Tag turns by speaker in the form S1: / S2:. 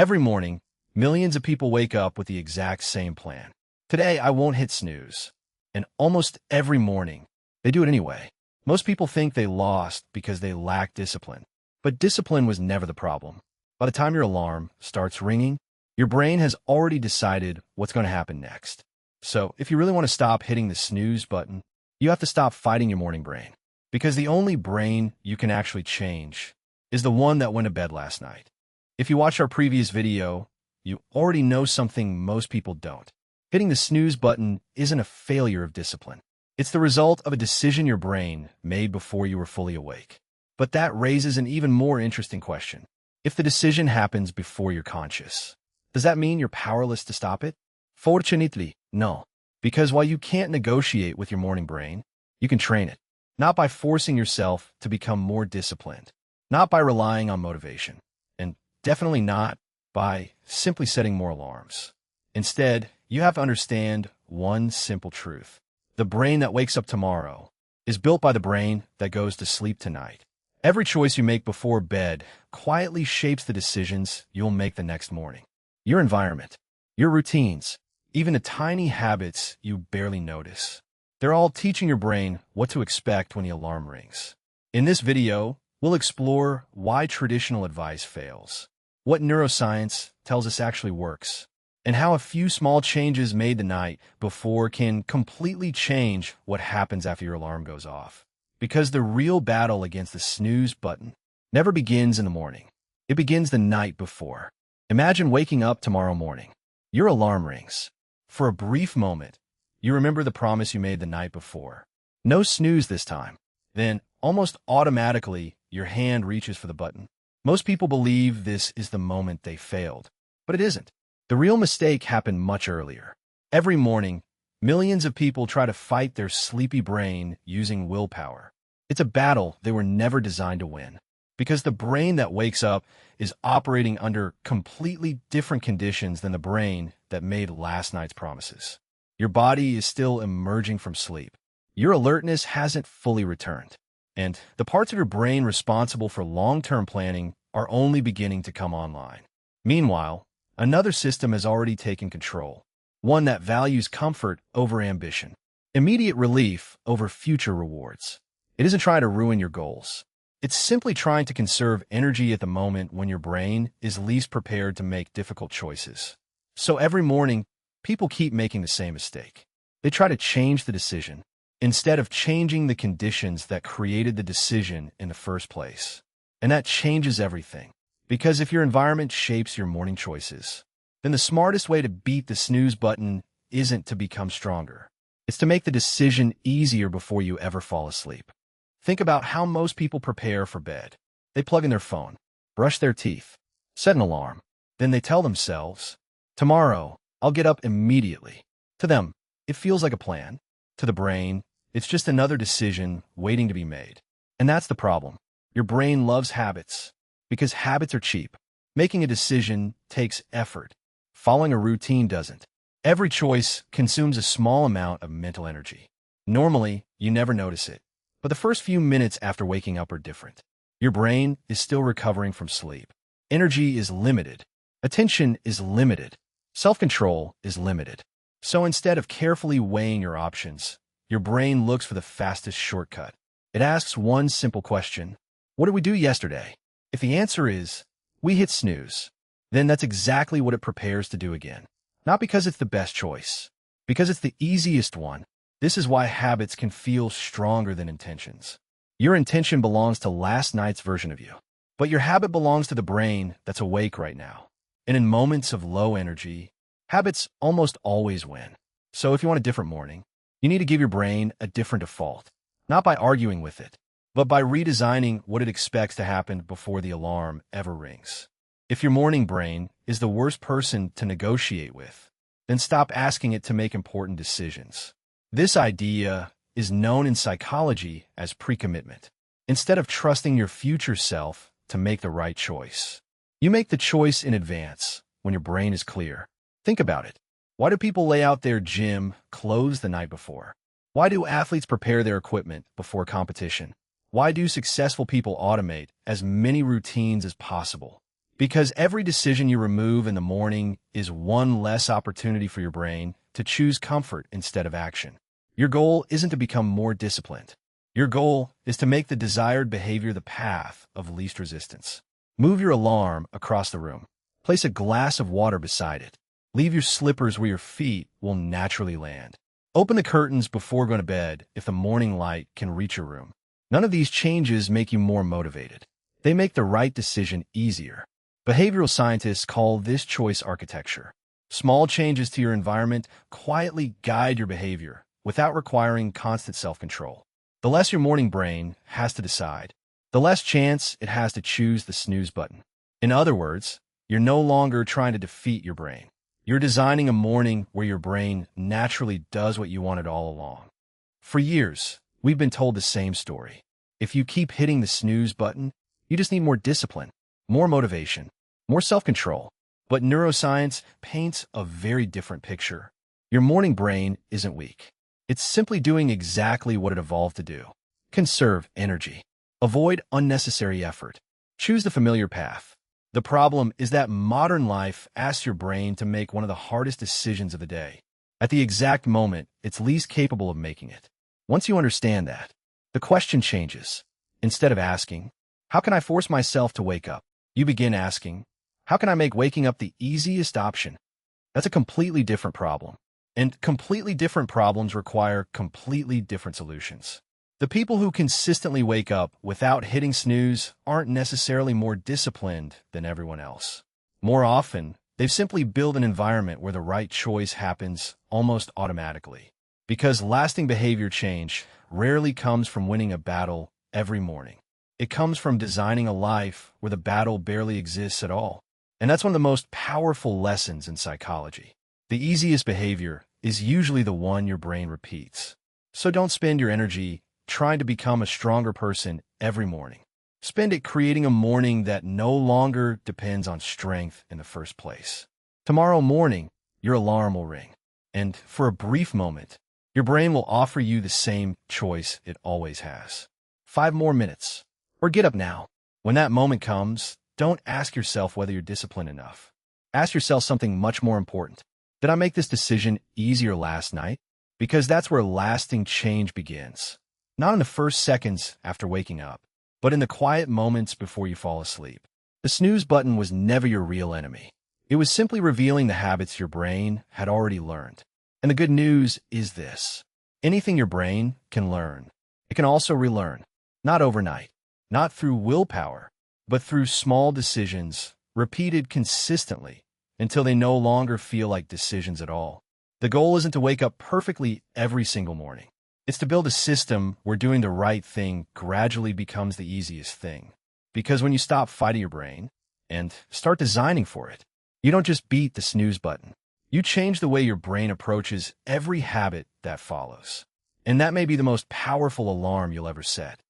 S1: Every morning, millions of people wake up with the exact same plan. Today, I won't hit snooze. And almost every morning, they do it anyway. Most people think they lost because they lack discipline. But discipline was never the problem. By the time your alarm starts ringing, your brain has already decided what's going to happen next. So, if you really want to stop hitting the snooze button, you have to stop fighting your morning brain. Because the only brain you can actually change is the one that went to bed last night. If you watched our previous video, you already know something most people don't. Hitting the snooze button isn't a failure of discipline. It's the result of a decision your brain made before you were fully awake. But that raises an even more interesting question. If the decision happens before you're conscious, does that mean you're powerless to stop it? Fortunately, no. Because while you can't negotiate with your morning brain, you can train it. Not by forcing yourself to become more disciplined. Not by relying on motivation. And definitely not by simply setting more alarms. Instead, you have to understand one simple truth. The brain that wakes up tomorrow is built by the brain that goes to sleep tonight. Every choice you make before bed quietly shapes the decisions you'll make the next morning. Your environment, your routines, even the tiny habits you barely notice. They're all teaching your brain what to expect when the alarm rings. In this video, we'll explore why traditional advice fails, what neuroscience tells us actually works, and how a few small changes made the night before can completely change what happens after your alarm goes off. Because the real battle against the snooze button never begins in the morning. It begins the night before. Imagine waking up tomorrow morning. Your alarm rings. For a brief moment, you remember the promise you made the night before. No snooze this time. Then, almost automatically, your hand reaches for the button. Most people believe this is the moment they failed, but it isn't. The real mistake happened much earlier. Every morning, millions of people try to fight their sleepy brain using willpower. It's a battle they were never designed to win, because the brain that wakes up is operating under completely different conditions than the brain that made last night's promises. Your body is still emerging from sleep. Your alertness hasn't fully returned. And the parts of your brain responsible for long-term planning are only beginning to come online. Meanwhile, another system has already taken control, one that values comfort over ambition, immediate relief over future rewards. It isn't trying to ruin your goals. It's simply trying to conserve energy at the moment when your brain is least prepared to make difficult choices. So every morning, people keep making the same mistake. They try to change the decision, instead of changing the conditions that created the decision in the first place. And that changes everything. Because if your environment shapes your morning choices, then the smartest way to beat the snooze button isn't to become stronger. It's to make the decision easier before you ever fall asleep. Think about how most people prepare for bed. They plug in their phone, brush their teeth, set an alarm. Then they tell themselves, tomorrow, I'll get up immediately. To them, it feels like a plan. To the brain, it's just another decision waiting to be made. And that's the problem. Your brain loves habits because habits are cheap. Making a decision takes effort. Following a routine doesn't. Every choice consumes a small amount of mental energy. Normally, you never notice it, but the first few minutes after waking up are different. Your brain is still recovering from sleep. Energy is limited. Attention is limited. Self-control is limited. So instead of carefully weighing your options, your brain looks for the fastest shortcut. It asks one simple question: what did we do yesterday? If the answer is, we hit snooze, then that's exactly what it prepares to do again. Not because it's the best choice, because it's the easiest one. This is why habits can feel stronger than intentions. Your intention belongs to last night's version of you, but your habit belongs to the brain that's awake right now. And in moments of low energy, habits almost always win. So if you want a different morning, you need to give your brain a different default, not by arguing with it, but by redesigning what it expects to happen before the alarm ever rings. If your morning brain is the worst person to negotiate with, then stop asking it to make important decisions. This idea is known in psychology as pre-commitment. Instead of trusting your future self to make the right choice, you make the choice in advance when your brain is clear. Think about it. Why do people lay out their gym clothes the night before? Why do athletes prepare their equipment before competition? Why do successful people automate as many routines as possible? Because every decision you remove in the morning is one less opportunity for your brain to choose comfort instead of action. Your goal isn't to become more disciplined. Your goal is to make the desired behavior the path of least resistance. Move your alarm across the room. Place a glass of water beside it. Leave your slippers where your feet will naturally land. Open the curtains before going to bed if the morning light can reach your room. None of these changes make you more motivated. They make the right decision easier. Behavioral scientists call this choice architecture. Small changes to your environment quietly guide your behavior without requiring constant self-control. The less your morning brain has to decide, the less chance it has to choose the snooze button. In other words, you're no longer trying to defeat your brain. You're designing a morning where your brain naturally does what you wanted all along. For years, we've been told the same story. If you keep hitting the snooze button, you just need more discipline, more motivation, more self-control. But neuroscience paints a very different picture. Your morning brain isn't weak. It's simply doing exactly what it evolved to do. Conserve energy. Avoid unnecessary effort. Choose the familiar path. The problem is that modern life asks your brain to make one of the hardest decisions of the day, at the exact moment it's least capable of making it. Once you understand that, the question changes. Instead of asking, "How can I force myself to wake up?" you begin asking, "How can I make waking up the easiest option?" That's a completely different problem. And completely different problems require completely different solutions. The people who consistently wake up without hitting snooze aren't necessarily more disciplined than everyone else. More often, they've simply built an environment where the right choice happens almost automatically. Because lasting behavior change rarely comes from winning a battle every morning. It comes from designing a life where the battle barely exists at all. And that's one of the most powerful lessons in psychology. The easiest behavior is usually the one your brain repeats. So don't spend your energy trying to become a stronger person every morning. Spend it creating a morning that no longer depends on strength in the first place. Tomorrow morning, your alarm will ring. And for a brief moment, your brain will offer you the same choice it always has. 5 more minutes. Or get up now. When that moment comes, don't ask yourself whether you're disciplined enough. Ask yourself something much more important. Did I make this decision easier last night? Because that's where lasting change begins. Not in the first seconds after waking up, but in the quiet moments before you fall asleep. The snooze button was never your real enemy. It was simply revealing the habits your brain had already learned. And the good news is this. Anything your brain can learn, it can also relearn. Not overnight, not through willpower, but through small decisions, repeated consistently, until they no longer feel like decisions at all. The goal isn't to wake up perfectly every single morning. It's to build a system where doing the right thing gradually becomes the easiest thing. Because when you stop fighting your brain and start designing for it, you don't just beat the snooze button. You change the way your brain approaches every habit that follows. And that may be the most powerful alarm you'll ever set.